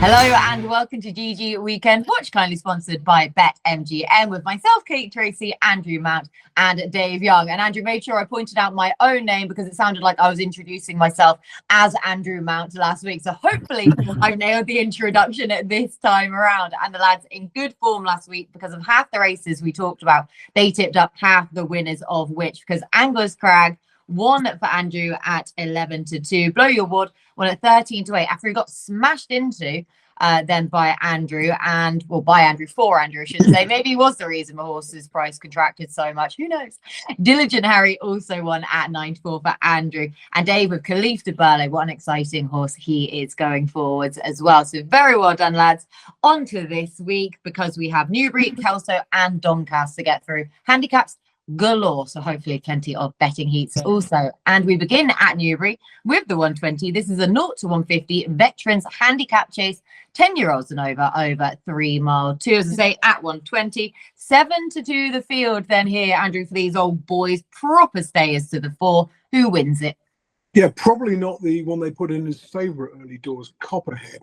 Hello and welcome to GG Weekend Watch, kindly sponsored by BetMGM with myself, Kate, Tracey, Andrew Mount and Dave Young. And Andrew made sure I pointed out my own name because it sounded like I was introducing myself as Andrew Mount last week. So hopefully I've nailed the introduction at this time around. And the lads in good form last week because of half the races we talked about. They tipped up half the winners of which, because Anglers Crag won for Andrew at 11-2. Blow Your Wad won at 13-8 after he got smashed into then by Andrew for Andrew, I should say. Maybe he was the reason the horse's price contracted so much. Who knows? Diligent Harry also won at 9-4 for Andrew. And Dave with Khalif de Burle, what an exciting horse he is going forwards as well. So very well done, lads. On to this week, because we have Newbury, Kelso and Doncaster to get through. Handicaps galore, so hopefully plenty of betting heats also. And we begin at Newbury with the 120. This is a 0-150 veterans handicap chase, 10-year-olds and over 3 mile. 2, as I say, at 120. 7-2 the field then here, Andrew, for these old boys. Proper stayers to the 4. Who wins it? Yeah, probably not the one they put in as favourite early doors, Copperhead,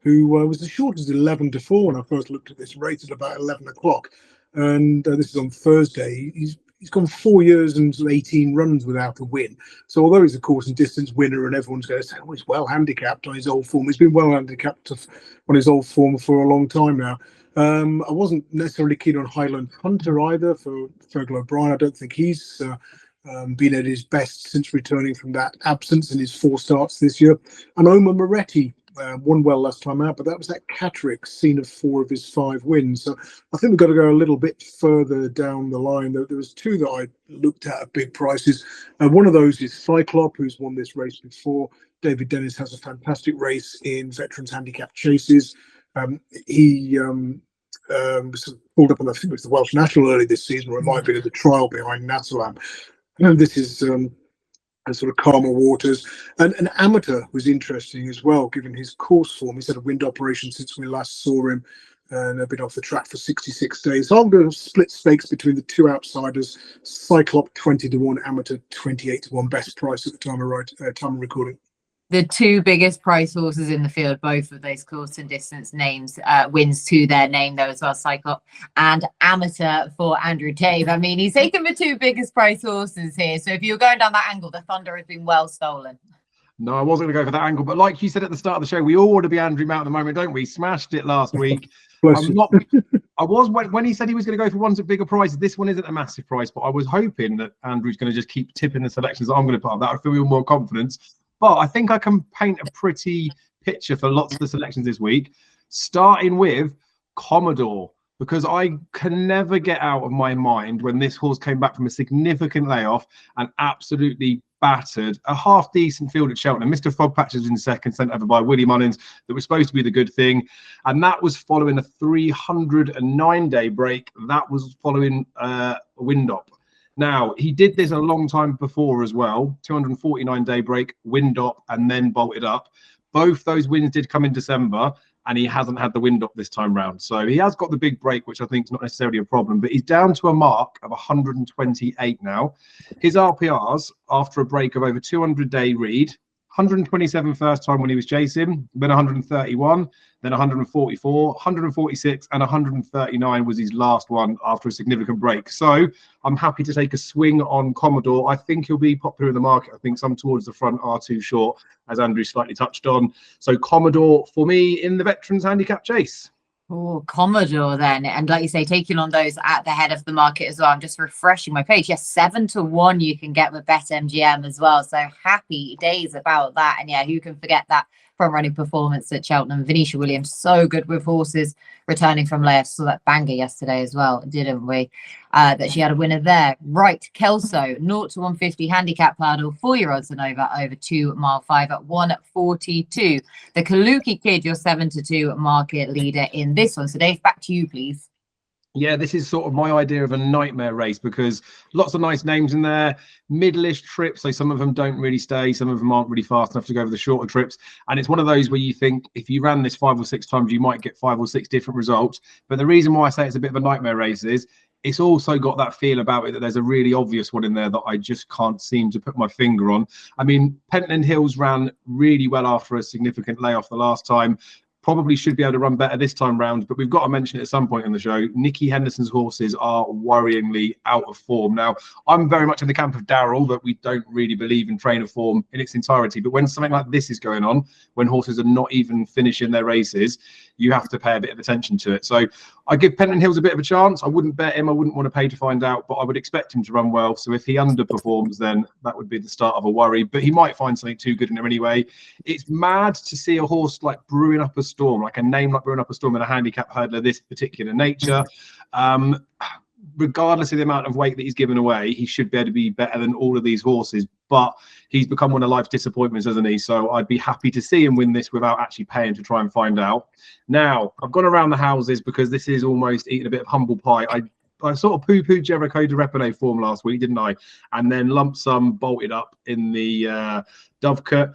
who was as short as 11-4 when I first looked at this race at about 11 o'clock. And this is on Thursday. He's gone 4 years and 18 runs without a win. So although he's a course and distance winner and everyone's going to say, oh, he's well handicapped on his old form, he's been well handicapped on his old form for a long time now. I wasn't necessarily keen on Highland Hunter either for Fergal O'Brien. I don't think he's been at his best since returning from that absence in his 4 starts this year. And Omar Moretti won well last time out, but that was that Catterick scene of 4 of his 5 wins. So I think we've got to go a little bit further down the line. There was 2 that I looked at big prices. One of those is Cyclop, who's won this race before. David Dennis has a fantastic race in veterans handicap chases. He was pulled up on, I think it was the Welsh National early this season, or it might have been at the trial behind Nassalam. And this is sort of calmer waters. And an amateur was interesting as well, given his course form. He's had a wind operation since we last saw him and have been off the track for 66 days. So I'm going to split stakes between the 2 outsiders, Cyclop 20-1, amateur 28-1, best price at the time of recording. The 2 biggest price horses in the field, both of those course and distance names, wins to their name though as well, Cyclop and amateur for Andrew. Dave, I mean, he's taken the 2 biggest price horses here. So if you're going down that angle, the thunder has been well stolen. No, I wasn't going to go for that angle, but like you said at the start of the show, we all want to be Andrew Mount at the moment, don't we? Smashed it last week. I was when he said he was going to go for ones at bigger prices. This one isn't a massive price, but I was hoping that Andrew's going to just keep tipping the selections that I'm going to put up. That would fill me with more confidence. But I think I can paint a pretty picture for lots of the selections this week, starting with Commodore, because I can never get out of my mind when this horse came back from a significant layoff and absolutely battered a half-decent field at Cheltenham. Mr. Fogpatches in second, sent over by Willie Mullins, that was supposed to be the good thing. And that was following a 309-day break. That was following a wind-up. Now, he did this a long time before as well, 249-day break, wind-up, and then bolted up. Both those wins did come in December, and he hasn't had the wind-up this time round. So he has got the big break, which I think is not necessarily a problem, but he's down to a mark of 128 now. His RPRs, after a break of over 200-day read, 127 first time when he was chasing, then 131, then 144, 146, and 139 was his last one after a significant break. So I'm happy to take a swing on Commodore. I think he'll be popular in the market. I think some towards the front are too short, as Andrew slightly touched on. So Commodore for me in the veterans handicap chase. Oh, Commodore then. And like you say, taking on those at the head of the market as well. I'm just refreshing my page. Yes, 7-1 you can get with BetMGM as well. So happy days about that. And yeah, who can forget that front running performance at Cheltenham? Venetia Williams, so good with horses returning from layoffs. Saw that banger yesterday as well, didn't we? That she had a winner there. Right, Kelso, 0-150 handicap hurdle, 4-year-olds and over 2 mile 5 at 142. The Kaluki Kid, your 7-2 market leader in this one. So Dave, back to you, please. Yeah, this is sort of my idea of a nightmare race because lots of nice names in there, middle-ish trips, so some of them don't really stay, some of them aren't really fast enough to go over the shorter trips. And it's one of those where you think if you ran this 5 or 6 times, you might get 5 or 6 different results. But the reason why I say it's a bit of a nightmare race is it's also got that feel about it that there's a really obvious one in there that I just can't seem to put my finger on. I mean, Pentland Hills ran really well after a significant layoff the last time. probably should be able to run better this time round, but we've got to mention it at some point in the show. Nicky Henderson's horses are worryingly out of form. Now, I'm very much in the camp of Darryl that we don't really believe in trainer form in its entirety, but when something like this is going on, when horses are not even finishing their races, you have to pay a bit of attention to it. So I give Penton Hills a bit of a chance. I wouldn't bet him. I wouldn't want to pay to find out, but I would expect him to run well. So if he underperforms, then that would be the start of a worry, but he might find something too good in there anyway. It's mad to see a horse like Brewing Up a Storm, like a name like Brewing Up a Storm, and a handicap hurdler this particular nature. Regardless of the amount of weight that he's given away, he should be able to be better than all of these horses, but he's become one of life's disappointments, hasn't he? So I'd be happy to see him win this without actually paying to try and find out. Now, I've gone around the houses because this is almost eating a bit of humble pie. I sort of poo-pooed Jericho de Repene form last week, didn't I? And then lump sum bolted up in the Dovecote.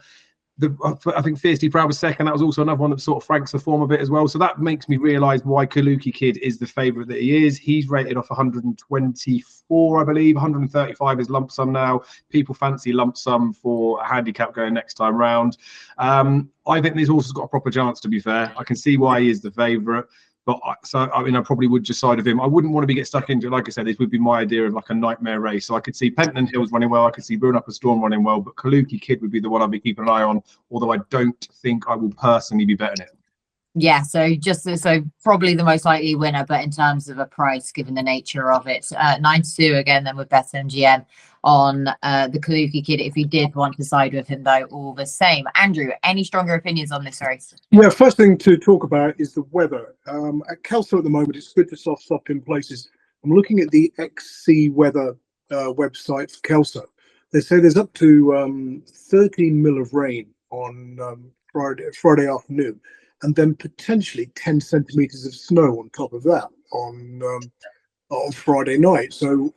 I think Fiercely Proud was second. That was also another one that sort of franks the form a bit as well. So that makes me realise why Kaluki Kid is the favourite that he is. He's rated off 124, I believe. 135 is lump sum now. People fancy lump sum for a handicap going next time round. I think this horse has got a proper chance, to be fair. I can see why he is the favourite. But I mean, I probably would just side of him. I wouldn't want to get stuck into it. Like I said, this would be my idea of like a nightmare race. So I could see Penton Hills running well. I could see Brewing Up a Storm running well. But Kaluki Kid would be the one I'd be keeping an eye on. Although I don't think I will personally be betting it. Yeah, so probably the most likely winner, but in terms of a price, given the nature of it, 9-2 again, then with BetMGM on the Kaluki Kid. If you did want to side with him, though, all the same. Andrew, any stronger opinions on this race? Yeah, first thing to talk about is the weather. At Kelso at the moment, it's good to soft up in places. I'm looking at the XC weather website for Kelso. They say there's up to 13 mil of rain on Friday afternoon, and then potentially 10 centimeters of snow on top of that on Friday night. So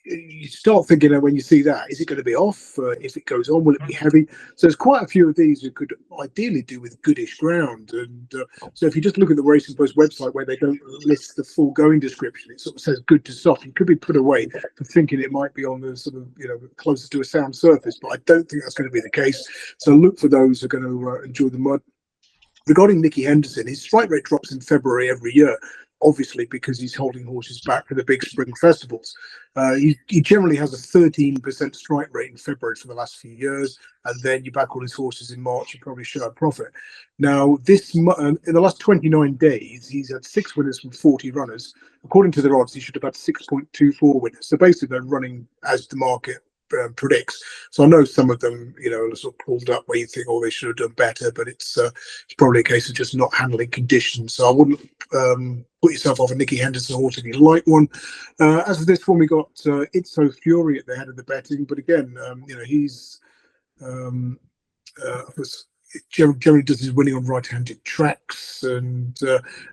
you start thinking when you see that, is it going to be off? If it goes on, will it be heavy? So there's quite a few of these you could ideally do with goodish ground. And so if you just look at the Racing Post website where they don't list the full going description, it sort of says good to soft. It could be put away for thinking it might be on the sort of, closer to a sound surface, but I don't think that's going to be the case. So look for those who are going to enjoy the mud. Regarding Nicky Henderson, his strike rate drops in February every year, obviously because he's holding horses back for the big spring festivals. He generally has a 13% strike rate in February for the last few years, and then you back all his horses in March, you probably show a profit. Now, in the last 29 days, he's had 6 winners from 40 runners. According to their odds, he should have had 6.24 winners. So basically, they're running as the market predicts. So I know some of them, are sort of pulled up where you think, oh, they should have done better, but it's probably a case of just not handling conditions. So I wouldn't put yourself off a Nicky Henderson horse if you like one. As for this one, we got It's So Fury at the head of the betting, but again, he's generally does his winning on right-handed tracks and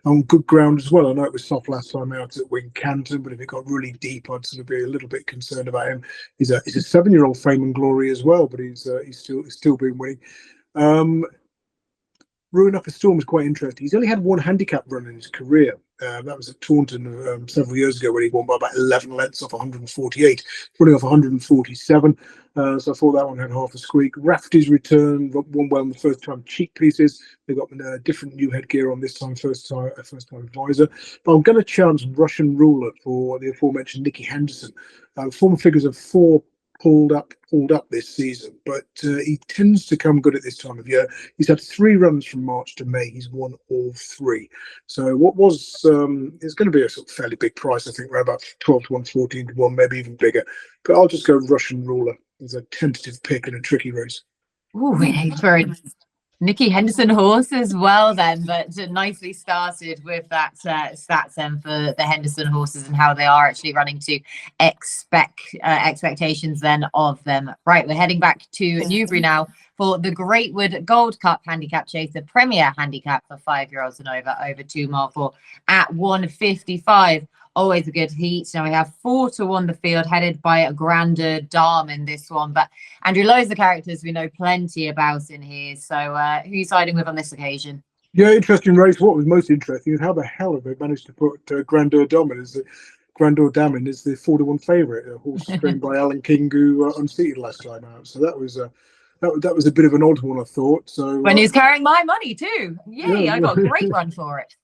on good ground as well. I know it was soft last time out at Wincanton, but if it got really deep, I'd sort of be a little bit concerned about him. He's a 7-year-old fame and glory as well, but he's still been winning. Brewing Up a Storm is quite interesting. He's only had one handicap run in his career. That was at Taunton several years ago, where he won by about 11 lengths off 148, running off 147. So I thought that one had half a squeak. Rafty's return, won well in the first time cheek pieces. They got different new headgear on this time, first time visor. But I'm going to chance Russian Ruler for the aforementioned Nicky Henderson. Form figures of 4 pulled up this season, but he tends to come good at this time of year. He's had 3 runs from March to May. He's won all 3. So what was it's going to be a sort of fairly big price, I think, around about 12 to 1, 14 to 1, maybe even bigger. But I'll just go Russian Ruler as a tentative pick in a tricky race. Oh, for Nicky Henderson horse as well then, but nicely started with that stats then for the Henderson horses and how they are actually running to expectations then of them. Right, we're heading back to Newbury now for the Greatwood Gold Cup handicap chase, the premier handicap for 5-year-olds and over 2 mile for at 155. Always a good heat. Now we have 4 to 1 the field, headed by a Grandeur Dame in this one. But Andrew, loads of characters we know plenty about in here. So who are you siding with on this occasion? Yeah, interesting race. What was most interesting is how the hell have they managed to put Grandeur Dame as the 4 to 1 favourite, a horse trained by Alan King, who unseated last time out. So that was that was a bit of an odd one, I thought. So when he's carrying my money too. Yay, I got a great run for it.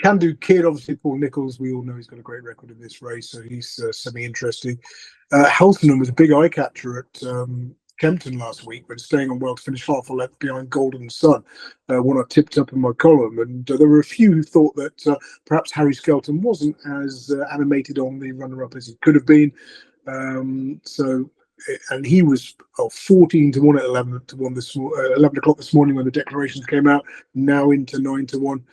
Can Do Kid, obviously Paul Nicholls, we all know he's got a great record in this race, so he's semi-interesting. Heltenham was a big eye catcher at Kempton last week, but staying on well to finish half a length behind Golden Sun, one I tipped up in my column. And there were a few who thought that perhaps Harry Skelton wasn't as animated on the runner-up as he could have been. And he was 14 to 1 at 11 to 1 11 o'clock this morning when the declarations came out, now into 9 to 1.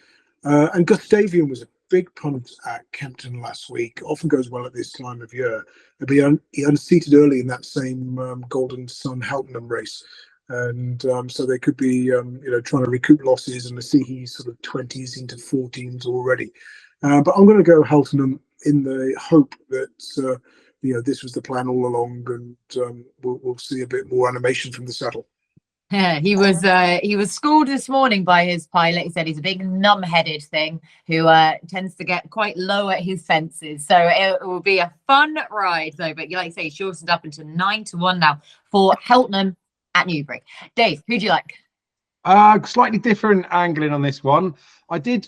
And Gustavian was a big punt at Kempton last week. Often goes well at this time of year. He unseated early in that same Golden Sun Heltenham race, and so they could be trying to recoup losses. And I see he's sort of 20s into 14s already. But I'm going to go Heltenham in the hope that this was the plan all along, and we'll see a bit more animation from the saddle. Yeah, he was schooled this morning by his pilot. He said he's a big numb-headed thing who tends to get quite low at his fences. So it will be a fun ride, though. But like you say, shortened up into 9 to 1 now for Heltenham at Newbury. Dave, who do you like? Slightly different angling on this one. I do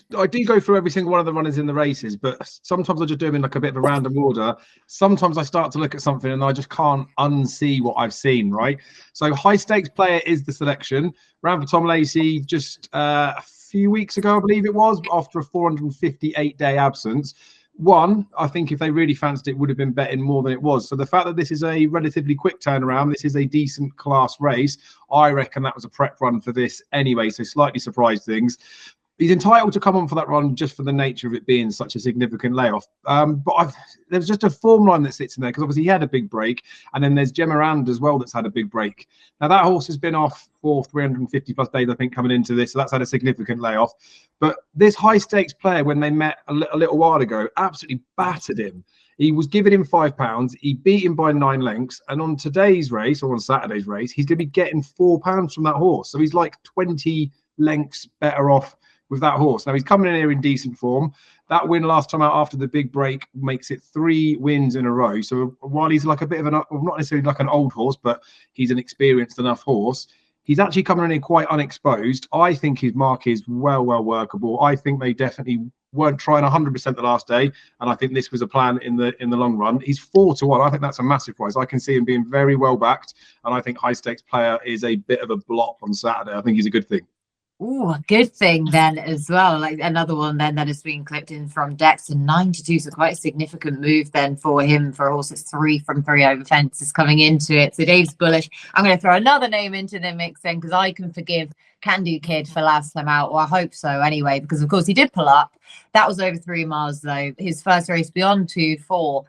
go through every single one of the runners in the races, but sometimes I just do them in like a bit of a random order. Sometimes I start to look at something and I just can't unsee what I've seen, right? So Highstakesplayer is the selection. Ran for Tom Lacey just a few weeks ago, I believe it was, after a 458-day absence. One, I think if they really fancied it, would have been betting more than it was. So the fact that this is a relatively quick turnaround, this is a decent class race, I reckon that was a prep run for this anyway, so slightly surprised things. He's entitled to come on for that run just for the nature of it being such a significant layoff. But there's just a form line that sits in there because obviously he had a big break. And then there's Gemerand as well that's had a big break. Now, that horse has been off for 350 plus days, I think, coming into this. So that's had a significant layoff. But this Highstakesplayer, when they met a little while ago, absolutely battered him. He was giving him £5. He beat him by 9 lengths. And on today's race, or on Saturday's race, he's going to be getting £4 from that horse. So he's like 20 lengths better off with that horse. Now he's coming in here in decent form. That win last time out after the big break makes it 3 wins in a row. So while he's like a bit of not necessarily like an old horse, but he's an experienced enough horse, he's actually coming in here quite unexposed. I think his mark is well workable. I think they definitely weren't trying 100% the last day, and I think this was a plan in the long run. He's 4 to 1. I think that's a massive price. I can see him being very well backed, and I think Highstakesplayer is a bit of a blop on Saturday. I think he's a good thing. Oh, a good thing then as well. Like another one then that has been clipped in from Dexter, 9 to 2. So quite a significant move then for him for a horse that's 3 from 3 over fences coming into it. So Dave's bullish. I'm going to throw another name into the mix then because I can forgive Can Do Kid for last time out, or I hope so anyway, because of course he did pull up. That was over 3 miles though. His first race beyond 2-4.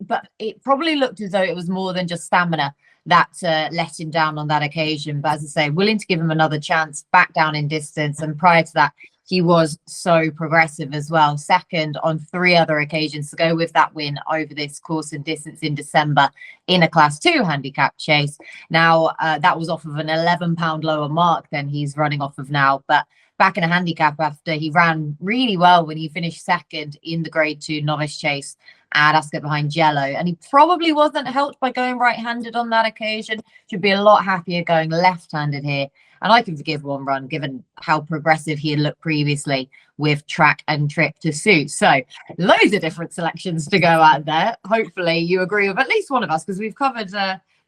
But it probably looked as though it was more than just stamina that let him down on that occasion. But as I say, willing to give him another chance, back down in distance. And prior to that, he was so progressive as well. Second on 3 other occasions to go with that win over this course and distance in December in a Class 2 handicap chase. Now, that was off of an £11 lower mark than he's running off of now. But back in a handicap after he ran really well when he finished second in the Grade 2 novice chase at Ascot behind Jello, and he probably wasn't helped by going right-handed on that occasion. Should be a lot happier going left-handed here, and I can forgive one run given how progressive he had looked previously with track and trip to suit. So loads of different selections to go out there. Hopefully you agree with at least one of us, because we've covered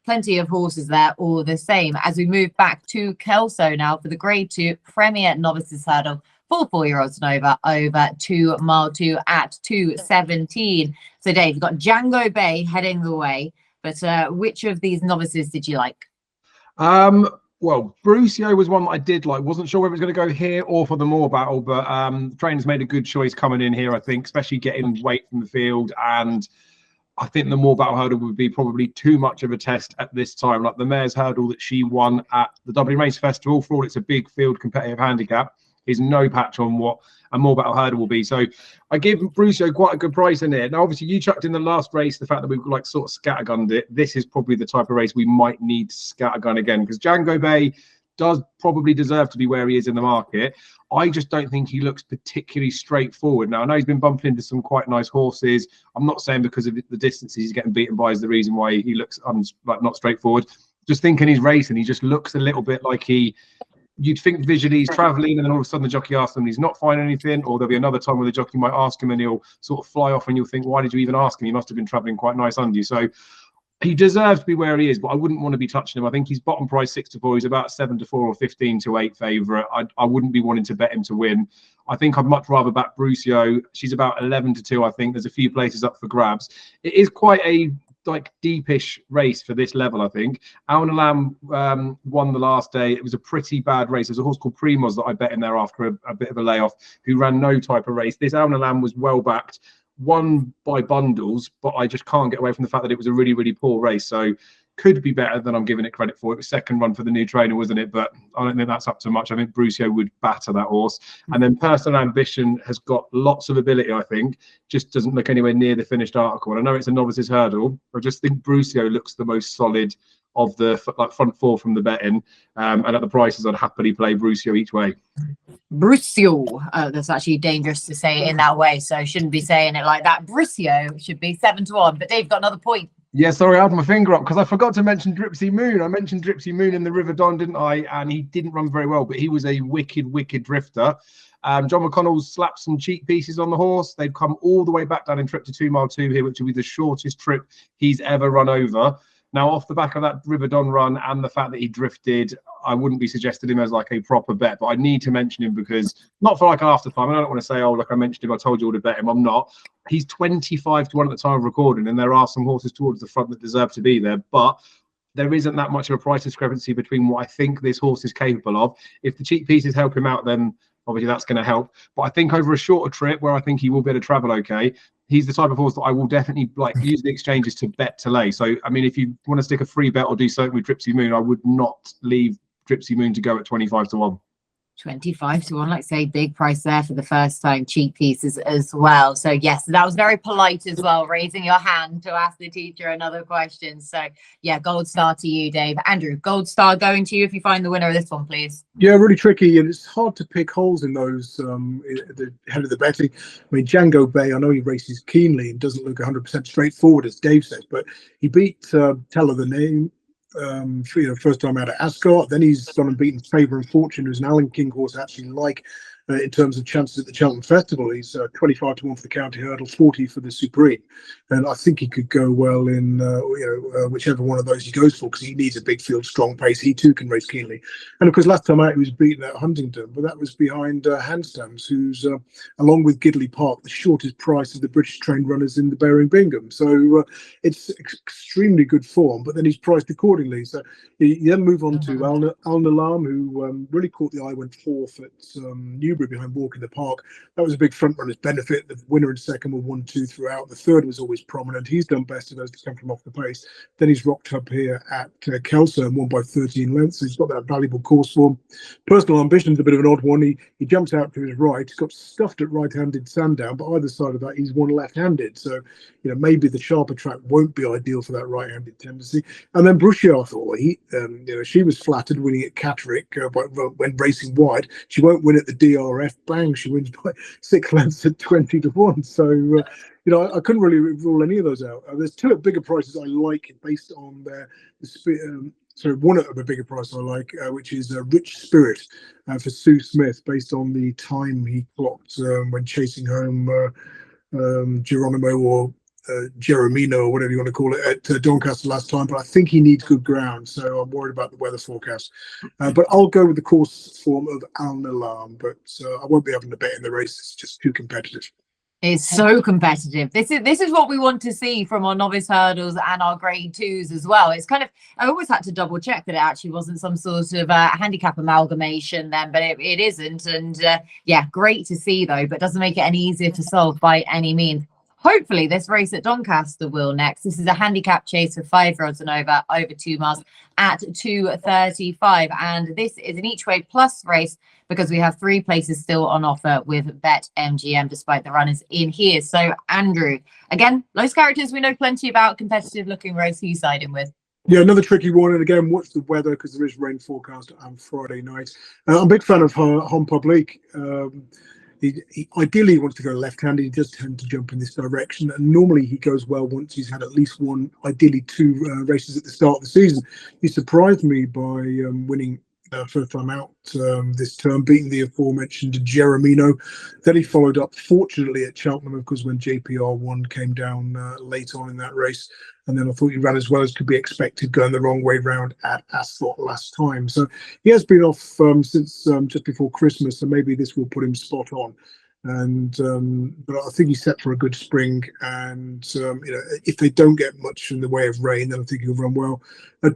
plenty of horses there all the same. As we move back to Kelso now for the Grade 2 Premier Novices Hurdle for 4-year-olds and over 2 mile 2 at 2:17. So Dave, you've got Django Bay heading the way, but which of these novices did you like? Well, Brucio was one that I did like. Wasn't sure whether it was going to go here or for the Morebattle, but the trainers made a good choice coming in here, I think, especially getting weight from the field. And I think the Morebattle hurdle would be probably too much of a test at this time. Like the mare's hurdle that she won at the Dublin Race Festival, for all it's a big field competitive handicap, is no patch on what a Morebattle hurdle will be. So I give Brucio quite a good price in it. Now, obviously, you chucked in the last race the fact that we've like sort of scattergunned it. This is probably the type of race we might need to scattergun again, because Django Bay does probably deserve to be where he is in the market. I just don't think he looks particularly straightforward. Now, I know he's been bumping into some quite nice horses. I'm not saying because of the distances he's getting beaten by is the reason why he looks like not straightforward. just thinking he's racing, he just looks a little bit like you'd think visually he's travelling, and then all of a sudden the jockey asks him and he's not finding anything, or there'll be another time where the jockey might ask him and he'll sort of fly off and you'll think, why did you even ask him? He must have been travelling quite nice under you. So he deserves to be where he is, but I wouldn't want to be touching him. I think he's bottom price 6-4. He's about 7-4 or 15-8 favourite. I wouldn't be wanting to bet him to win. I think I'd much rather back Brucio. She's about 11-2. I think there's a few places up for grabs. It is quite a deepish race for this level. I think Alnalam won the last day. It was a pretty bad race. There's a horse called Primoz that I bet in there after a bit of a layoff, who ran no type of race. This Alnalam was well backed, won by bundles, but I just can't get away from the fact that it was a really, really poor race. So could be better than I'm giving it credit for. It was second run for the new trainer, wasn't it? But I don't think that's up to much. I think Brucio would batter that horse. And then Personal Ambition has got lots of ability, I think, just doesn't look anywhere near the finished article. And I know it's a novices hurdle. I just think Brucio looks the most solid of the front four from the betting. And at the prices, I'd happily play Brucio each way. Brucio, that's actually dangerous to say it in that way, so I shouldn't be saying it like that. Brucio should be 7-1, but Dave got another point. Yeah, sorry, I had my finger up because I forgot to mention Dripsy Moon. I mentioned Dripsy Moon in the River Don, didn't I? And he didn't run very well, but he was a wicked, wicked drifter. John McConnell's slapped some cheek pieces on the horse. They've come all the way back down in trip to 2 mile 2 here, which will be the shortest trip he's ever run over. Now, off the back of that River Don run and the fact that he drifted, I wouldn't be suggesting him as like a proper bet, but I need to mention him because, not for like an after time, and I don't want to say, oh, look, I mentioned him, I told you all to bet him. I'm not. He's 25-1 at the time of recording, and there are some horses towards the front that deserve to be there, but there isn't that much of a price discrepancy between what I think this horse is capable of. If the cheap pieces help him out, then obviously that's going to help. But I think over a shorter trip where I think he will be able to travel okay, he's the type of horse that I will definitely use the exchanges to bet to lay. So, I mean, if you want to stick a free bet or do something with Dripsy Moon, I would not leave Dripsy Moon to go at 25-1. 25-1, like I say, big price there for the first time, cheap pieces as well. So yes, that was very polite as well, raising your hand to ask the teacher another question. So yeah, gold star to you, Dave. Andrew, gold star going to you if you find the winner of this one, please. Yeah, really tricky, and it's hard to pick holes in those at the head of the betting. I mean, Django Bay, I know he races keenly and doesn't look 100% straightforward, as Dave says, but he beat Teller the Name first time out at Ascot. Then he's gone and beaten Favour and Fortune, who's an Alan King horse I actually like in terms of chances at the Cheltenham Festival. He's 25-1 for the county hurdle, 40 for the Supreme, and I think he could go well in whichever one of those he goes for, because he needs a big field, strong pace. He too can race keenly, and of course last time out he was beaten at Huntingdon, but that was behind Handstands, who's along with Gidley Park the shortest price of the British trained runners in the Bearing Bingham. So it's extremely good form, but then he's priced accordingly. So you then move on to Al Nalam, who really caught the eye, went fourth at Newbury behind Walk in the Park. That was a big front runner's benefit. The winner and second were 1-2 throughout. The third was always prominent. He's done best of those to come from off the pace. Then he's rocked up here at Kelso and won by 13 lengths. So he's got that valuable course form. Personal Ambition's a bit of an odd one. He jumps out to his right. He's got stuffed at right-handed Sandown, but either side of that he's won left-handed. So maybe the sharper track won't be ideal for that right-handed tendency. And then Brucio, I thought she was flattered winning at Catterick when racing wide. She won't win at the DRF. Bang, she wins by 6 lengths at 20-1. So I couldn't really rule any of those out. There's two at bigger prices I like based on one at a bigger price I like, which is Rich Spirit for Sue Smith, based on the time he clocked when chasing home Geronimo or Jeremino, or whatever you want to call it, at Doncaster last time. But I think he needs good ground, so I'm worried about the weather forecast. But I'll go with the course form of Al Nalam, but I won't be having to bet in the race. It's just too competitive. It's so competitive. This is what we want to see from our novice hurdles and our grade 2s as well. It's kind of, I always had to double check that it actually wasn't some sort of handicap amalgamation then, but it isn't. And yeah, great to see though, but doesn't make it any easier to solve by any means. Hopefully this race at Doncaster will next. This is a handicap chase for 5-year-olds and over 2 miles at 2:35. And this is an each way plus race because we have 3 places still on offer with BetMGM, despite the runners in here. So Andrew, again, those characters we know plenty about, competitive looking race. Who you siding with? Yeah, another tricky one. And again, watch the weather because there is rain forecast on Friday night. I'm a big fan of Homme Public. Ideally, he wants to go left-handed. He does tend to jump in this direction, and normally he goes well once he's had at least one, ideally two races at the start of the season. He surprised me by winning first time out this term, beating the aforementioned Jeremino. Then he followed up, fortunately, at Cheltenham, because when JPR1 came down late on in that race. And then I thought he ran as well as could be expected, going the wrong way round at Ascot last time. So he has been off since just before Christmas, so maybe this will put him spot on. And but I think he's set for a good spring. And if they don't get much in the way of rain, then I think he'll run well.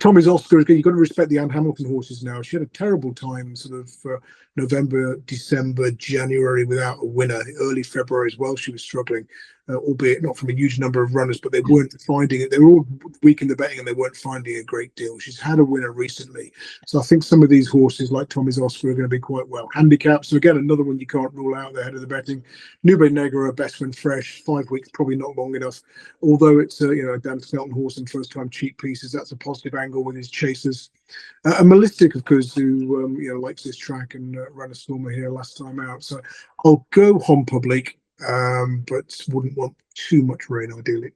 Tommy's Oscar, you've got to respect the Anne Hamilton horses now. She had a terrible time, sort of November, December, January without a winner. Early February as well, she was struggling. Albeit not from a huge number of runners, but they weren't finding it. They were all weak in the betting and they weren't finding a great deal. She's had a winner recently. So I think some of these horses, like Tommy's Oscar, are going to be quite well. Handicap, so again, another one you can't rule out the head of the betting. Newbury Negra, best when fresh, 5 weeks, probably not long enough. Although it's a Dan Skelton horse and first-time cheap pieces, that's a positive angle with his chasers. And Malistic, of course, who likes this track and ran a stormer here last time out. So I'll go Homme Public. But wouldn't want too much rain ideally.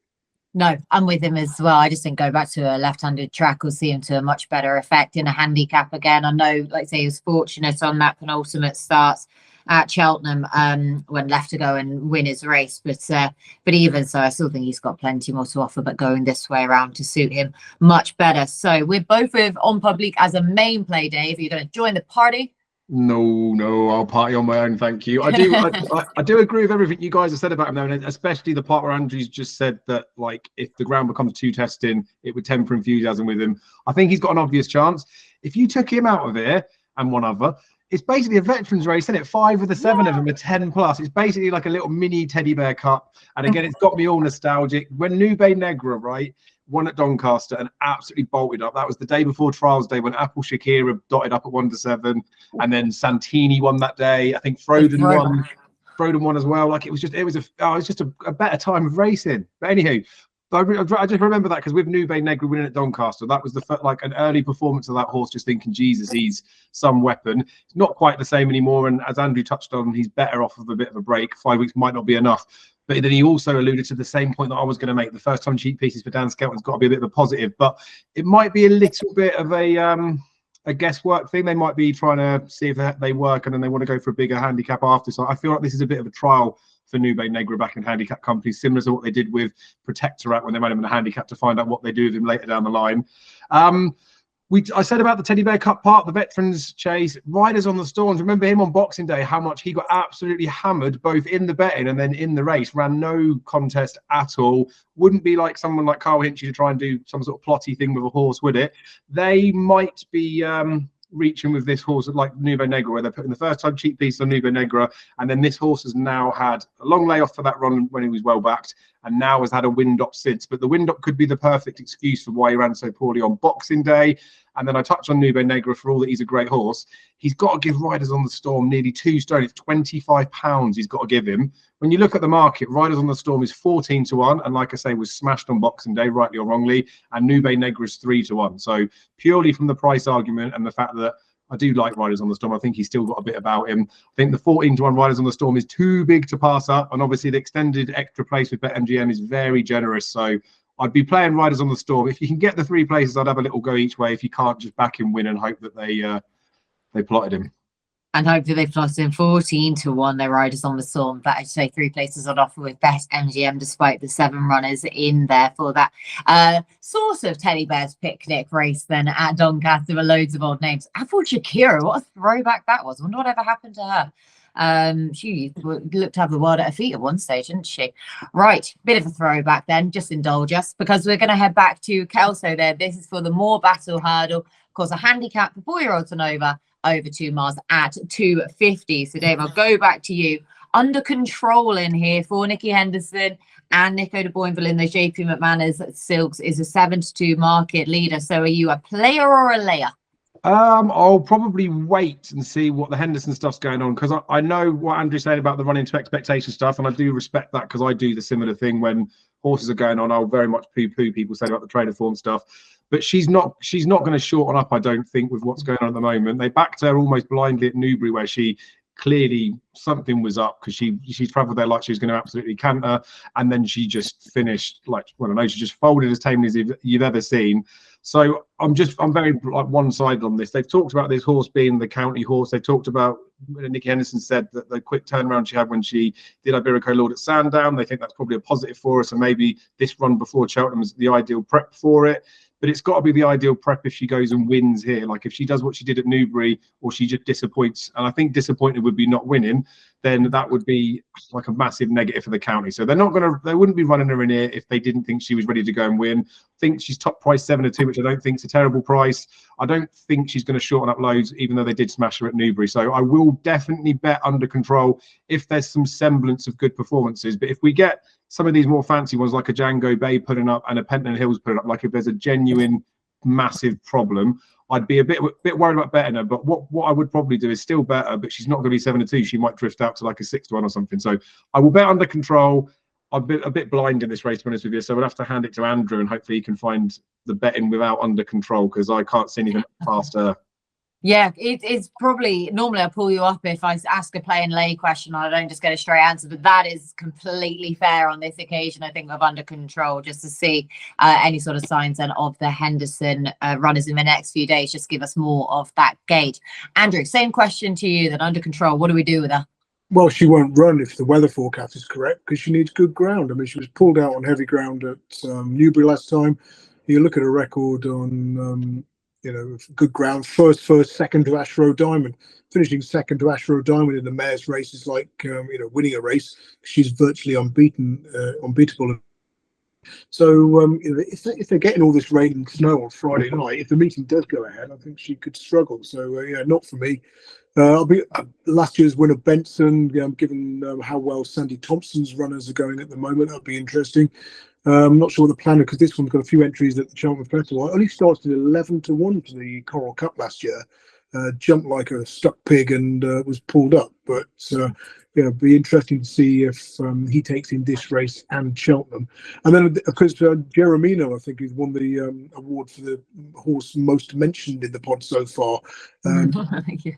No, I'm with him as well. I just think go back to a left-handed track will see him to a much better effect in a handicap again. I know, like I say, he was fortunate on that penultimate starts at Cheltenham when left to go and win his race. But even so, I still think he's got plenty more to offer, but going this way around to suit him much better. So we're both with Homme Public as a main play, Dave. You're going to join the party? No, I'll party on my own, thank you. I do agree with everything you guys have said about him, though, and especially the part where Andrew's just said that, like, if the ground becomes too testing, it would temper enthusiasm with him. I think he's got an obvious chance. If you took him out of here and one other, it's basically a veterans race, isn't it? 5 of the 7 of them are 10+. It's basically like a little mini teddy bear cup. And again, it's got me all nostalgic. When Newbury Negra, right, won at Doncaster and absolutely bolted up. That was the day before trials day when Apple Shakira dotted up at 1-7, and then Santini won that day. I think Froden won. Froden won as well. Like, it was just a better time of racing. But anywho, I just remember that because with Newbury Negra winning at Doncaster, that was like an early performance of that horse. Just thinking, Jesus, he's some weapon. It's not quite the same anymore. And as Andrew touched on, he's better off of a bit of a break. 5 weeks might not be enough. But then he also alluded to the same point that I was going to make. The first time cheap pieces for Dan Skelton's got to be a bit of a positive, but it might be a little bit of a guesswork thing. They might be trying to see if they work and then they want to go for a bigger handicap after. So I feel like this is a bit of a trial for Newbury Negra back in handicap companies, similar to what they did with Protectorat when they made him in a handicap to find out what they do with him later down the line. I said about the Teddy Bear Cup part, the veterans chase, Riders on the Storms. Remember him on Boxing Day, how much he got absolutely hammered, both in the betting and then in the race. Ran no contest at all. Wouldn't be like someone like Carl Hinchy to try and do some sort of plotty thing with a horse, would it? They might be reaching with this horse like Newbury Negra, where they're putting the first time cheap piece on Newbury Negra, and then this horse has now had a long layoff for that run when he was well backed, and now has had a wind up since. But the wind up could be the perfect excuse for why he ran so poorly on Boxing Day. And then I touched on Newbury Negra for all that he's a great horse. He's got to give Riders on the Storm nearly 2 stone. It's £25 he's got to give him. When you look at the market, Riders on the Storm is 14-1, and like I say, was smashed on Boxing Day, rightly or wrongly, and Newbury Negra is 3-1. So purely from the price argument and the fact that I do like Riders on the Storm, I think he's still got a bit about him. I think the 14-1 Riders on the Storm is too big to pass up, and obviously the extended extra place with BetMGM is very generous. So I'd be playing Riders on the Storm. If you can get the 3 places, I'd have a little go each way. If you can't, just back him, win, and hope that they plotted him. And hopefully they've plotted him 14-1. Their Riders on the Storm. That I say 3 places on offer with BetMGM, despite the 7 runners in there for that sort of Teddy Bear's picnic race then at Doncaster with loads of old names. Apple Shakira, what a throwback that was. I wonder whatever happened to her. She looked to have the world at her feet at one stage, didn't she? Right, bit of a throwback then. Just indulge us, because we're going to head back to Kelso there. This is for the Morebattle hurdle. Of course, a handicap for 4-year-olds and over 2 miles at 250. So Dave, I'll go back to you. Under control in here for Nicky Henderson and Nico de Boinville in the JP McManus Silks is a 7-2 market leader. So are you a player or a layer? I'll probably wait and see what the Henderson stuff's going on, because I know what Andrew's saying about the running to expectation stuff, and I do respect that, because I do the similar thing when horses are going on. I'll very much poo-poo people say about the trainer form stuff, but she's not going to shorten up, I don't think, with what's going on at the moment. They backed her almost blindly at Newbury, where she clearly something was up, because she travelled there like she was going to absolutely canter, and then she just finished like, well, I know she just folded as tamely as you've ever seen. So I'm very like one-sided on this. They've talked about this horse being the county horse. They talked about, Nikki Henderson said that the quick turnaround she had when she did Iberico Lord at Sandown, they think that's probably a positive for us, and maybe this run before Cheltenham is the ideal prep for it. But it's got to be the ideal prep if she goes and wins here. Like if she does what she did at Newbury, or she just disappoints, and I think disappointed would be not winning, then that would be like a massive negative for the county. So they wouldn't be running her in here if they didn't think she was ready to go and win. I think she's top price 7-2, which I don't think is a terrible price. I don't think she's going to shorten up loads, even though they did smash her at Newbury. So I will definitely bet Under Control if there's some semblance of good performances. But if we get some of these more fancy ones, like a Django Bay putting up and a Penton Hills putting up, like if there's a genuine massive problem, I'd be a bit worried about betting her. But what I would probably do is still bet her, but she's not going to be 7-2. She might drift out to like a 6-1 or something. So I will bet Under Control. I'm a bit blind in this race, to be honest with you. So we'll have to hand it to Andrew, and hopefully he can find the betting without Under Control, because I can't see anything past her. Yeah, it's probably, normally I pull you up if I ask a play and lay question and I don't just get a straight answer, but that is completely fair on this occasion. I think of Under Control, just to see any sort of signs then of the Henderson runners in the next few days, just give us more of that gauge. Andrew, same question to you then. Under Control, what do we do with her? Well, she won't run if the weather forecast is correct, because she needs good ground. I mean, she was pulled out on heavy ground at Newbury last time. You look at her record on good ground, first, second to Ash Road Diamond. Finishing second to Ash Road Diamond in the mare's race is like, winning a race. She's virtually unbeatable. So if they're getting all this rain and snow on Friday night, if the meeting does go ahead, I think she could struggle. So, not for me. I'll be last year's winner, Benson, given how well Sandy Thompson's runners are going at the moment. That'll be interesting. I'm not sure what the plan is, because this one's got a few entries at the Cheltenham Festival. It only started 11-1 to the Coral Cup last year. Jumped like a stuck pig and was pulled up. But it'll be interesting to see if he takes in this race and Cheltenham. And then, of course, Jeremino, I think, has won the award for the horse most mentioned in the pod so far. Thank you.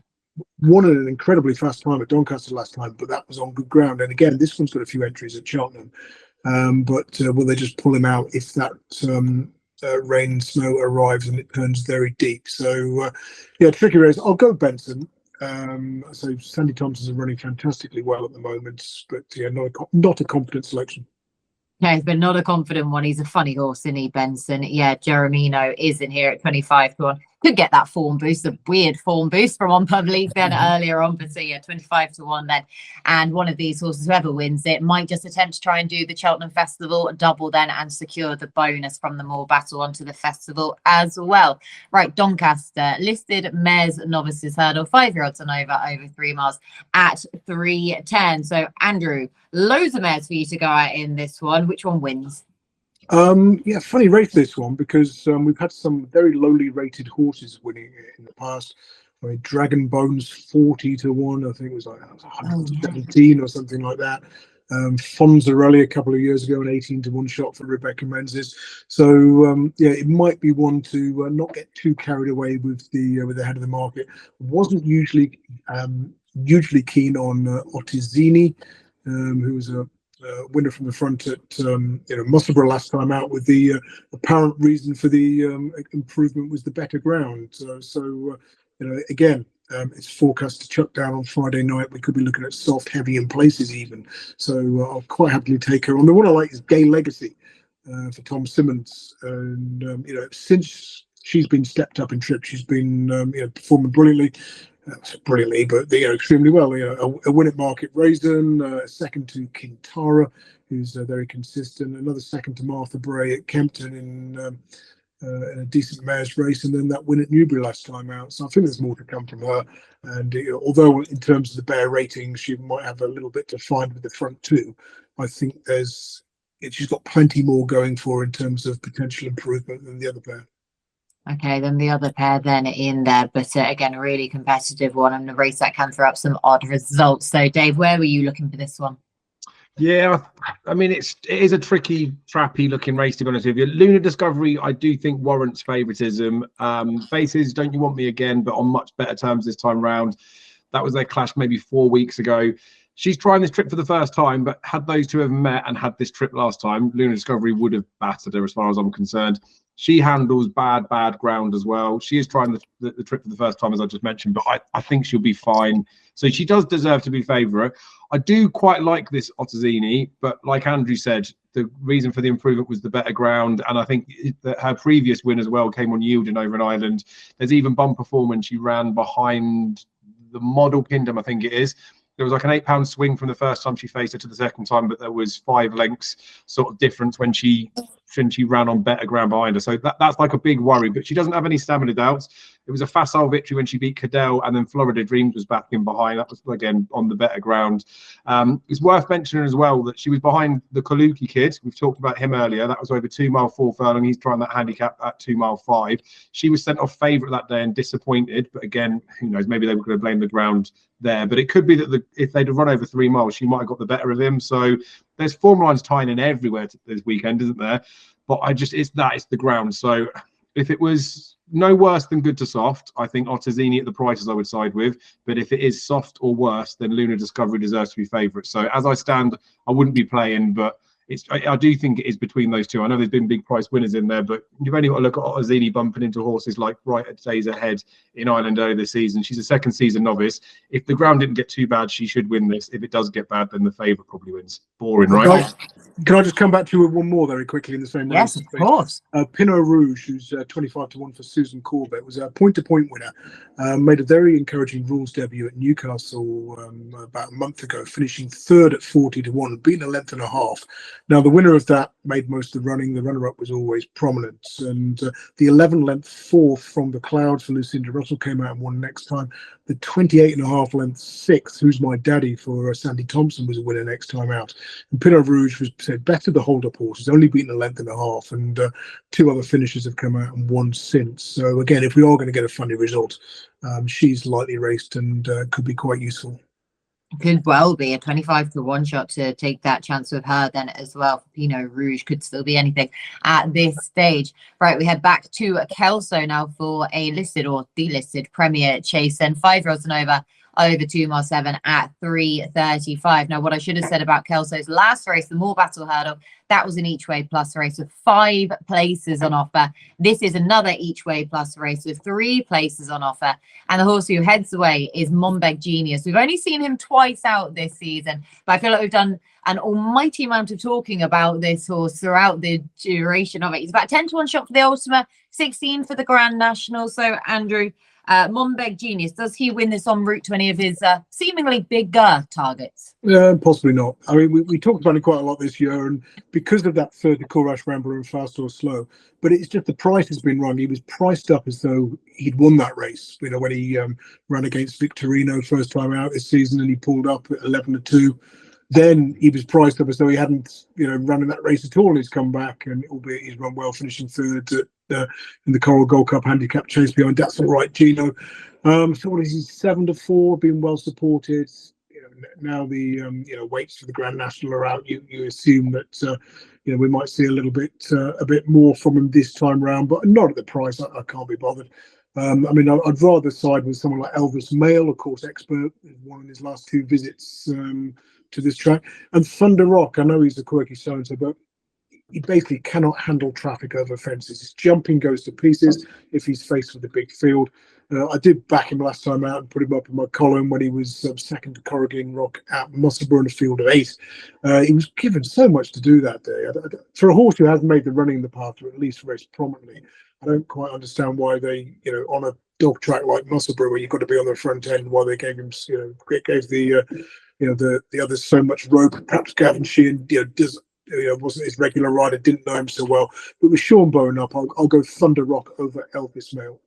Won an incredibly fast time at Doncaster last time, but that was on good ground. And again, this one's got a few entries at Cheltenham. But will they just pull him out if that rain and snow arrives and it turns very deep? So, tricky race. I'll go Benson. So Sandy Thompson's running fantastically well at the moment, but not a confident selection. Okay, but not a confident one. He's a funny horse, isn't he, Benson? Yeah, Jeremino is in here at 25-1. Could get that form boost, a weird form boost from On Public then earlier on, but so 25-1 then. And one of these horses, whoever wins it, might just attempt to try and do the Cheltenham Festival double then and secure the bonus from the Morebattle onto the festival as well. Right, Doncaster, listed mares novices hurdle, 5-year-olds and over 3 miles at 3:10. So Andrew, loads of mares for you to go out in this one. Which one wins? Funny race this one, because we've had some very lowly rated horses winning it in the past. I mean, Dragon Bones 40-1, I think it was like 117 or something like that. Fonzarelli a couple of years ago, an 18-1 shot for Rebecca Menzies. So it might be one to not get too carried away with the head of the market. Wasn't usually hugely keen on Ottizini, who was a winner from the front at Musselburgh last time out, with the apparent reason for the improvement was the better ground. Again, it's forecast to chuck down on Friday night. We could be looking at soft, heavy in places even. So I'll quite happily take her on. The one I like is Gaye Legacy for Tom Simmons, and since she's been stepped up in trip, she's been performing brilliantly. But extremely well. A win at Market Raisden, second to Kintara, who's very consistent. Another second to Martha Bray at Kempton in a decent mares race, and then that win at Newbury last time out. So I think there's more to come from her. And although in terms of the bear ratings, she might have a little bit to find with the front two, I think she's got plenty more going for in terms of potential improvement than the other pair. Okay, then the other pair then in there, but again, a really competitive one, and a race that can throw up some odd results. So, Dave, where were you looking for this one? Yeah, I mean, it is a tricky, trappy looking race, to be honest with you. Lunar Discovery, I do think warrants favouritism. Faces, Don't You Want Me Again, but on much better terms this time round. That was their clash maybe 4 weeks ago. She's trying this trip for the first time, but had those two have met and had this trip last time, Luna Discovery would have battered her as far as I'm concerned. She handles bad ground as well. She is trying the trip for the first time, as I just mentioned, but I think she'll be fine. So she does deserve to be favourite. I do quite like this Ottesini, but like Andrew said, the reason for the improvement was the better ground. And I think that her previous win as well came on yielding over in Ireland. There's even bumper form when she ran behind the Model Kingdom, I think it is. There was like an £8 swing from the first time she faced her to the second time, but there was 5 lengths sort of difference when she ran on better ground behind her. So that's like a big worry, but she doesn't have any stamina doubts. It was a facile victory when she beat Cadell, and then Florida Dreams was back in behind. That was, again, on the better ground. It's worth mentioning as well that she was behind the Kaluki kid. We've talked about him earlier. That was over 2 mile 4 furlong. He's trying that handicap at 2 mile 5. She was sent off favourite that day and disappointed. But again, who knows? Maybe they were going to blame the ground there. But it could be that if they'd have run over 3 miles, she might have got the better of him. So there's form lines tying in everywhere this weekend, isn't there? But it's the ground. So if it was no worse than good to soft, I think Ottesini at the prices I would side with. But if it is soft or worse, then Luna Discovery deserves to be favourite. So as I stand, I wouldn't be playing, but I do think it is between those two. I know there's been big price winners in there, but you've only got to look at Ottesini bumping into horses like Right at Days Ahead in Ireland earlier this season. She's a second season novice. If the ground didn't get too bad, she should win this. If it does get bad, then the favourite probably wins. Boring, right? Can I just come back to you with one more very quickly in the same way? Yes, of course. Pinot Rouge, who's 25 to 1 for Susan Corbett, was a point-to-point winner. Made a very encouraging rules debut at Newcastle about a month ago, finishing third at 40 to 1, beating a length and a half. Now, the winner of that made most of the running. The runner-up was always Prominent. And the 11-length fourth from the Clouds for Lucinda Russell came out and won next time. The 28.5-length sixth, Who's My Daddy, for Sandy Thompson, was a winner next time out. And Pinot Rouge was said better the hold-up horses, only beaten a length and a half, and 2 other finishers have come out and won since. So again, if we are going to get a funny result, she's lightly raced and could be quite useful. Could well be a 25 to 1 shot to take that chance with her then as well. Pinot Rouge could still be anything at this stage. Right, we head back to Kelso now for a listed or delisted Premier Chase, and 5-year-olds and over 2 mile 7 at 3:35. Now, what I should have said about Kelso's last race, the Morebattle hurdle, that was an each way plus race with 5 places on offer. This is another each way plus race with 3 places on offer. And the horse who heads away is Mombeg Genius. We've only seen him twice out this season, but I feel like we've done an almighty amount of talking about this horse throughout the duration of it. He's about 10 to 1 shot for the Ultima, 16 for the Grand National. So, Andrew, Mombeg Genius, does he win this en route to any of his seemingly bigger targets? Possibly not. I mean, we talked about it quite a lot this year, and because of that third, the Courage Rambler and Fast or Slow, but it's just the price has been wrong. He was priced up as though he'd won that race, when he ran against Victorino first time out this season, and he pulled up at 11 to 2. Then he was priced up as though he hadn't, run in that race at all. And he's come back, and albeit he's run well, finishing third in the Coral Gold Cup handicap chase behind That's All Right, Gino. So what is he? 7 to 4, being well supported. Now the weights for the Grand National are out. You assume that we might see a bit more from him this time round, but not at the price. I can't be bothered. I'd rather side with someone like Elvis Mail, of course, expert, won in his last 2 visits to this track, and Thunder Rock. I know he's a quirky so-and-so, but he basically cannot handle traffic over fences. His jumping goes to pieces if he's faced with a big field. I did back him last time out and put him up in my column when he was second to Corrigan Rock at Musselburgh in a field of 8. He was given so much to do that day. For a horse who hasn't made the running in the past, or at least raced prominently, I don't quite understand why they, on a dog track like Musselburgh, where you've got to be on the front end, why they gave him, gave the others so much rope. Perhaps Gavin Sheehan, wasn't his regular rider, didn't know him so well. But with Sean Bowen up, I'll go Thunder Rock over Elvis Mail.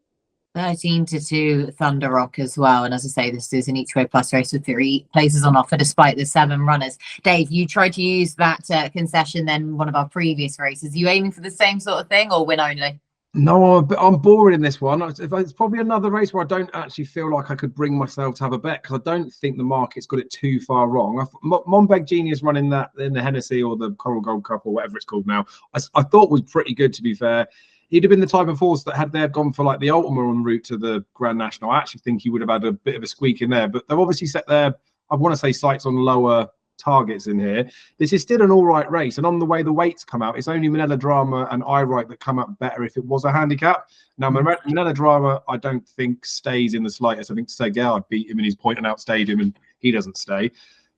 13 to 2 Thunder Rock as well. And as I say, this is an each way plus race with 3 places on offer despite the 7 runners. Dave, you tried to use that concession then one of our previous races. Are you aiming for the same sort of thing or win only? No, I'm bored in this one. It's probably another race where I don't actually feel like I could bring myself to have a bet, because I don't think the market's got it too far wrong. Mombeg Genius running that in the Hennessy or the Coral Gold Cup or whatever it's called now, I thought was pretty good, to be fair. he'd have been the type of horse that had they gone for like the Ultima en route to the Grand National, I actually think he would have had a bit of a squeak in there. But they've obviously set their, I want to say, sights on lower targets in here. This is still an all right race, and on the way the weights come out, it's only Manila Drama and I Right that come up better if it was a handicap. Now Manila Drama I don't think stays in the slightest. I think Sir Gerard beat him in his point and out stadium, and he doesn't stay.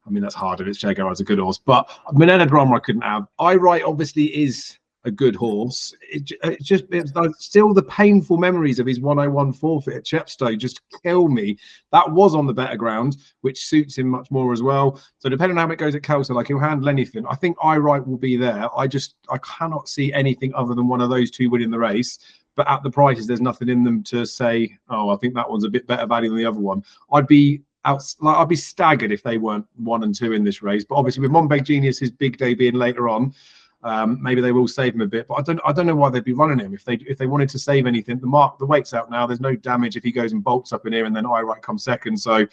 I mean, that's hard if it's Sir Gerard's a good horse, but Manila Drama I couldn't have. I Right obviously is a good horse. It's still the painful memories of his 101 forfeit at Chepstow just kill me. That was on the better ground, which suits him much more as well. So depending on how it goes at Kelso, like he'll handle anything. I think I Right will be there. I cannot see anything other than one of those two winning the race. But at the prices, there's nothing in them to say, oh, I think that one's a bit better value than the other one. I'd be staggered if they weren't 1 and 2 in this race. But obviously with Monbeg Genius's big day being later on, maybe they will save him a bit, but I don't know why they'd be running him if they wanted to save anything. The weight's out now. There's no damage if he goes and bolts up in here, and then I Right comes second. So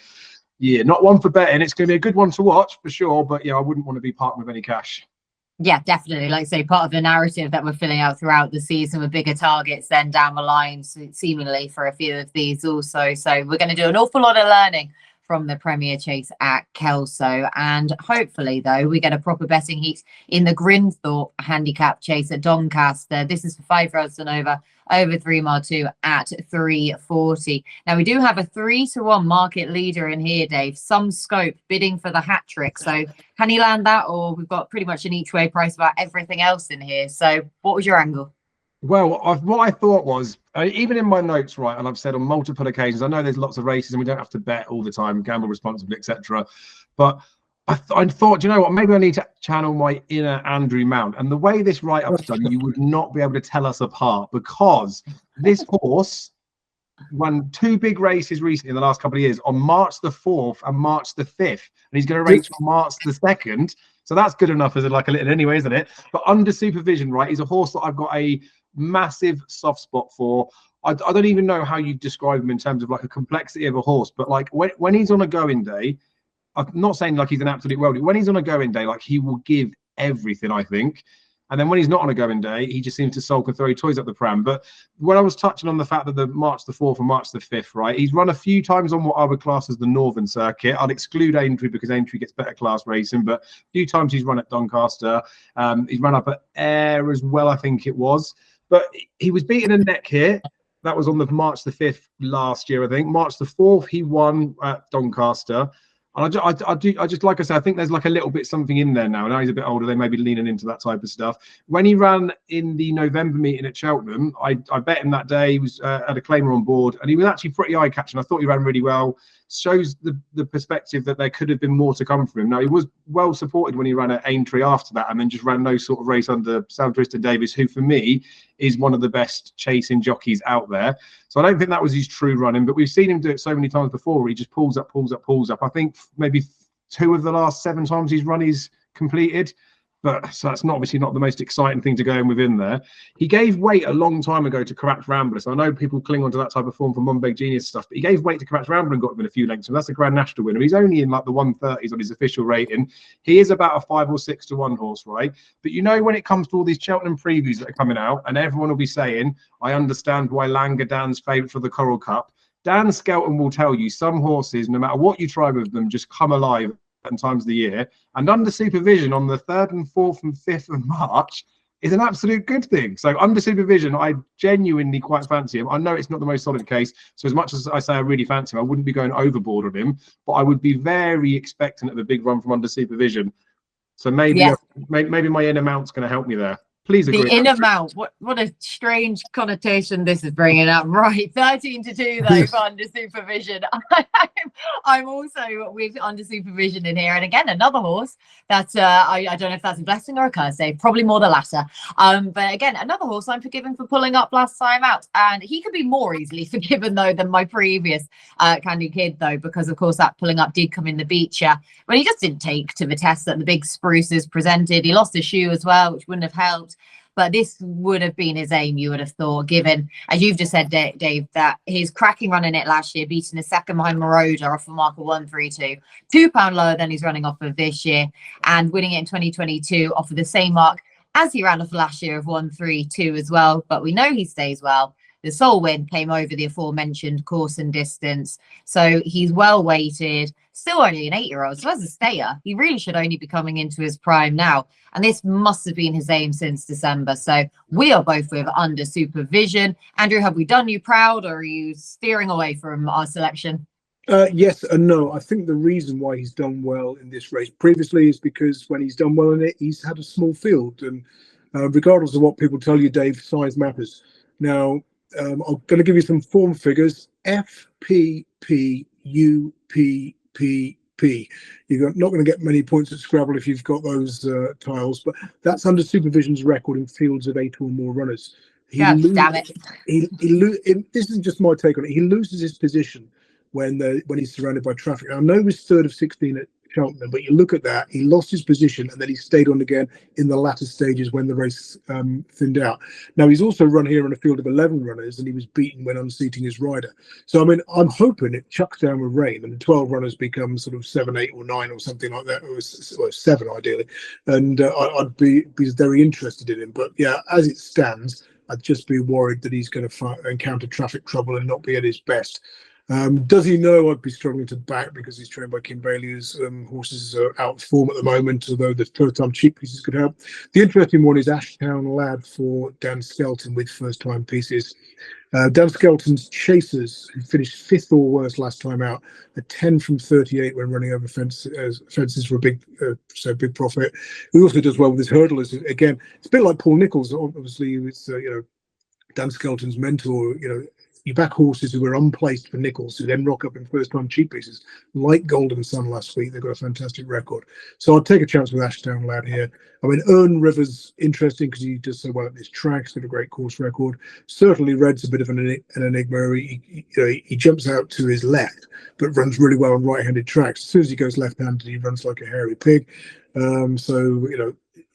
yeah, not one for betting. It's going to be a good one to watch for sure, but yeah, I wouldn't want to be parting with any cash. Yeah, definitely. Like I say, part of the narrative that we're filling out throughout the season with bigger targets then down the line, seemingly for a few of these also. So we're going to do an awful lot of learning from the Premier Chase at Kelso. And hopefully, though, we get a proper betting heat in the Grimthorpe handicap chase at Doncaster. This is for 5-year-olds and over 3 mile 2 at 340. Now, we do have a 3-1 market leader in here, Dave. Some scope bidding for the hat trick. So can he land that? Or we've got pretty much an each way price about everything else in here. So what was your angle? Well, what I thought was, even in my notes, right, and I've said on multiple occasions, I know there's lots of races and we don't have to bet all the time, gamble responsibly, etc. But I thought, you know what, maybe I need to channel my inner Andrew Mount. And the way this write-up's done, you would not be able to tell us apart, because this horse won 2 big races recently in the last couple of years on March the 4th and March the 5th. And he's going to race on March the 2nd. So that's good enough as like a little anyway, isn't it? But Under Supervision, right, is a horse that I've got a massive soft spot for. I don't even know how you describe him in terms of like a complexity of a horse, but like when he's on a going day, I'm not saying like he's an absolute worldie. When he's on a going day, like he will give everything, I think. And then when he's not on a going day, he just seems to sulk and throw toys up the pram. But when I was touching on the fact that the March the 4th and March the 5th, right, he's run a few times on what I would class as the Northern Circuit. I'd exclude Aintree because Aintree gets better class racing, but a few times he's run at Doncaster. He's run up at Ayr as well, I think it was. But he was beaten a neck here. That was on the March the 5th last year, I think. March the 4th, he won at Doncaster. And I just like I said, I think there's like a little bit something in there now. Now he's a bit older, they may be leaning into that type of stuff. When he ran in the November meeting at Cheltenham, I bet him that day. He was had a claimer on board, and he was actually pretty eye-catching. I thought he ran really well. Shows the perspective that there could have been more to come from him. Now, he was well supported when he ran at Aintree after that, and then just ran no sort of race under Sam Tristan Davis, who for me is one of the best chasing jockeys out there. So I don't think that was his true running, but we've seen him do it so many times before where he just pulls up. I think maybe 2 of the last 7 times he's run he's completed. But so that's obviously not the most exciting thing to go in within there. He gave weight a long time ago to Correct Rambler. So I know people cling on to that type of form from Monbeg Genius stuff, but he gave weight to Correct Rambler and got him in a few lengths. And that's a Grand National winner. He's only in like the 130s on his official rating. He is about a 5 or 6 to 1 horse, right? But you know, when it comes to all these Cheltenham previews that are coming out, and everyone will be saying, I understand why Langer Dan's favourite for the Coral Cup. Dan Skelton will tell you some horses, no matter what you try with them, just come alive times of the year, and Under Supervision on the 3rd and 4th and 5th of March is an absolute good thing. So Under Supervision, I genuinely quite fancy him. I know it's not the most solid case, so as much as I say I really fancy him, I wouldn't be going overboard on him, but I would be very expectant of a big run from Under Supervision. So maybe maybe my inner mount's going to help me there. Please agree. The inner mount. What a strange connotation this is bringing up. Right, 13 to 2 though for Under Supervision. I'm also with Under Supervision in here, and again another horse that I don't know if that's a blessing or a curse. Dave, probably more the latter. But again, another horse I'm forgiven for pulling up last time out, and he could be more easily forgiven though than my previous Candy Kid though, because of course that pulling up did come in the Beecher when he just didn't take to the test that the big spruces presented. He lost a shoe as well, which wouldn't have helped. But this would have been his aim, you would have thought, given, as you've just said, Dave, that his cracking run in it last year, beating a second behind Marauder off a mark of 132, £2 lower than he's running off of this year, and winning it in 2022 off of the same mark as he ran off last year of 1-3-2 as well, but we know he stays well. The sole win came over the aforementioned course and distance. So he's well weighted, still only an 8-year-old. So as a stayer, he really should only be coming into his prime now. And this must have been his aim since December. So we are both with Undersupervision. Andrew, have we done you proud, or are you steering away from our selection? Yes and no. I think the reason why he's done well in this race previously is because when he's done well in it, he's had a small field. And regardless of what people tell you, Dave, size matters. Now, I'm going to give you some form figures. FPPUPPP. You're not going to get many points at Scrabble if you've got those tiles, but that's Undersupervision's record in fields of 8 or more runners. God damn it. This is just my take on it. He loses his position when he's surrounded by traffic. Now, I know he's third of 16 at Cheltenham, but you look at that, he lost his position and then he stayed on again in the latter stages when the race thinned out. Now, he's also run here in a field of 11 runners and he was beaten when unseating his rider. So, I mean, I'm hoping it chucks down with rain and the 12 runners become sort of 7, 8 or 9 or something like that, or 7 ideally. And I'd be very interested in him. But yeah, as it stands, I'd just be worried that he's going to encounter traffic trouble and not be at his best. Does he know? I'd be struggling to back because he's trained by Kim Bailey, whose horses are out of form at the moment, although the first-time cheap pieces could help. The interesting one is Ashtown Lad for Dan Skelton with first-time pieces. Dan Skelton's Chasers, who finished 5th or worse last time out, a 10 from 38 when running over fences for a big profit. He also does well with his hurdlers. Again, it's a bit like Paul Nicholls. Obviously, it's Dan Skelton's mentor. You back horses who were unplaced for Nicholls, who then rock up in first-time cheap pieces, like Golden Sun last week. They've got a fantastic record. So I'd take a chance with Ashtown Lad here. I mean, Ern River's interesting because he does so well at this track. He's got a great course record. Certainly Red's a bit of an enigma. He jumps out to his left, but runs really well on right-handed tracks. As soon as he goes left-handed, he runs like a hairy pig.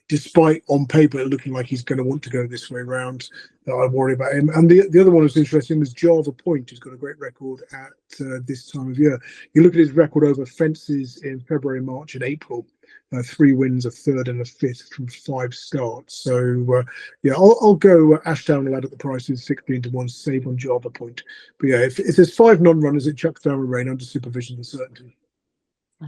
Despite on paper looking like he's going to want to go this way round, I worry about him. And the other one that's interesting was Java Point, who's got a great record at this time of year. You look at his record over fences in February, March, and April. 3 wins, a 3rd, and a 5th from 5 starts. So yeah, I'll go Ashtown Lad at the price of 16-1, save on Java Point. But yeah, if there's 5 non-runners, it chucks down with rain under supervision and certainty.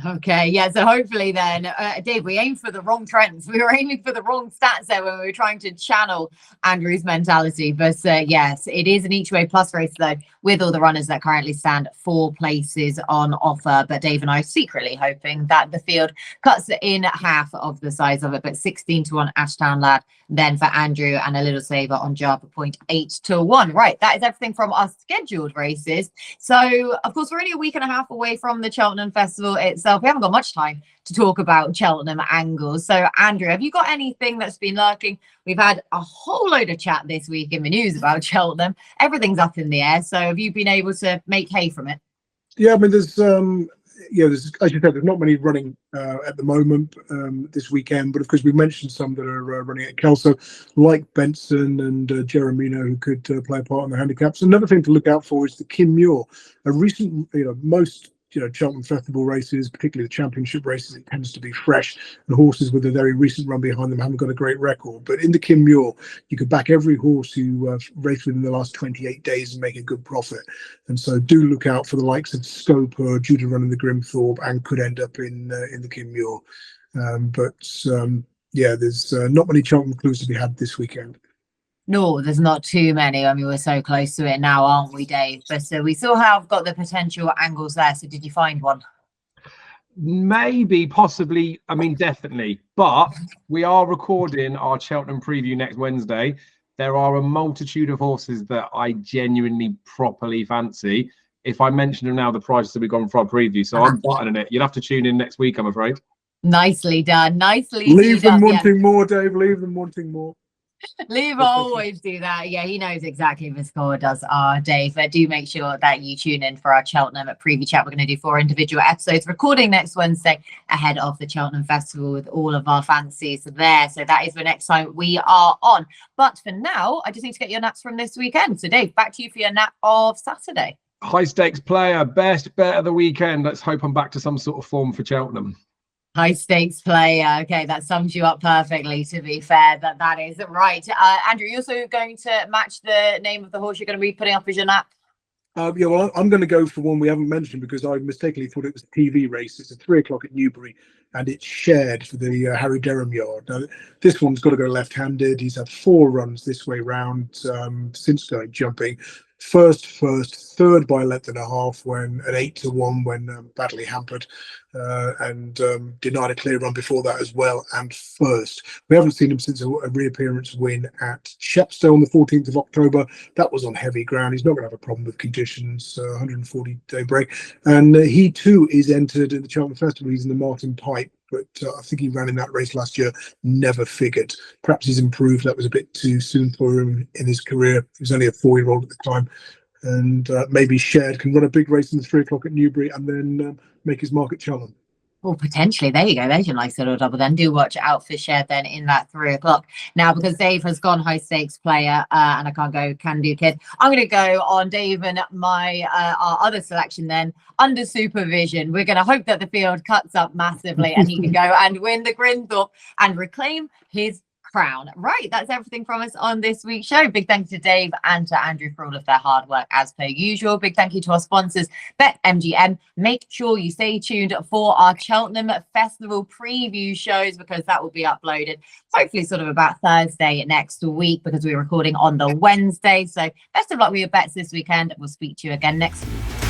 Okay, yeah, so hopefully then, Dave, we aimed for the wrong trends. We were aiming for the wrong stats there when we were trying to channel Andrew's mentality. But yes, it is an each-way plus race, though, with all the runners that currently stand 4 places on offer. But Dave and I are secretly hoping that the field cuts in half of the size of it. But 16-1 Ashtown Lad, then for Andrew, and a little saver on Java Point 8-1. Right, that is everything from our scheduled races. So, of course, we're only a week and a half away from the Cheltenham Festival itself. We haven't got much time to talk about Cheltenham angles. So, Andrew, have you got anything that's been lurking? We've had a whole load of chat this week in the news about Cheltenham. Everything's up in the air. So, have you been able to make hay from it? Yeah, I mean, there's as you said, there's not many running at the moment this weekend, but of course we mentioned some that are running at Kelso, like Benson and Jeremino, who could play a part in the handicaps. Another thing to look out for is the Kim Muir, a recent, most Cheltenham Festival races, particularly the championship races, it tends to be fresh, and horses with a very recent run behind them haven't got a great record. But in the Kim Muir, you could back every horse who raced within the last 28 days and make a good profit. And so do look out for the likes of Scope, who are due to run in the Grimthorpe and could end up in the Kim Muir. Yeah, there's not many Cheltenham clues to be had this weekend. No, there's not too many. I mean, we're so close to it now, aren't we, Dave? But we still have got the potential angles there. So did you find one? Maybe, possibly. I mean, definitely. But we are recording our Cheltenham preview next Wednesday. There are a multitude of horses that I genuinely properly fancy. If I mention them now, the prices will be gone for our preview. So I'm buttoning it. You'll have to tune in next week, I'm afraid. Nicely done. Nicely Leave them wanting more, Dave. Leave them wanting more. Leave always do that. Yeah, he knows exactly the score, does our Dave. But do make sure that you tune in for our Cheltenham preview chat. We're going to do 4 individual episodes recording next Wednesday ahead of the Cheltenham Festival with all of our fancies there. So that is the next time we are on. But for now, I just need to get your naps from this weekend. So Dave, back to you for your nap of Saturday. High stakes player, best bet of the weekend. Let's hope I'm back to some sort of form for Cheltenham. Highstakesplayer. Okay, that sums you up perfectly, to be fair. That is right. Andrew, you're also going to match the name of the horse you're going to be putting up as your nap? Yeah, well, I'm going to go for one we haven't mentioned because I mistakenly thought it was a TV race. It's at 3 o'clock at Newbury, and it's shared for the Harry Derham yard. Now, this one's got to go left-handed. He's had 4 runs this way round since starting jumping. First, third by a length and a half when at 8-1 when badly hampered, and denied a clear run before that as well. And first, we haven't seen him since a reappearance win at Shepstone on the 14th of October. That was on heavy ground. He's not going to have a problem with conditions. 140-day break, and he too is entered in the Cheltenham Festival. He's in the Martin Pipe, but I think he ran in that race last year. Never figured. Perhaps he's improved. That was a bit too soon for him in his career. He was only a 4-year-old at the time. And maybe Shared can run a big race in the 3 o'clock at Newbury and then make his mark at Cheltenham. Well, potentially. There you go. There's your nice little double. Then do watch out for Shared then in that 3 o'clock. Now, because Dave has gone Highstakesplayer and I can't go Can Do Kid, I'm going to go on Dave and my our other selection then, Undersupervision. We're going to hope that the field cuts up massively and he can go and win the Grimthorpe and reclaim his crown. Right, that's everything from us on this week's show. Big thank you to Dave and to Andrew for all of their hard work as per usual. Big thank you to our sponsors, BetMGM. Make sure you stay tuned for our Cheltenham Festival preview shows because that will be uploaded hopefully sort of about Thursday next week because we're recording on the Wednesday. So best of luck with your bets this weekend. We'll speak to you again next week.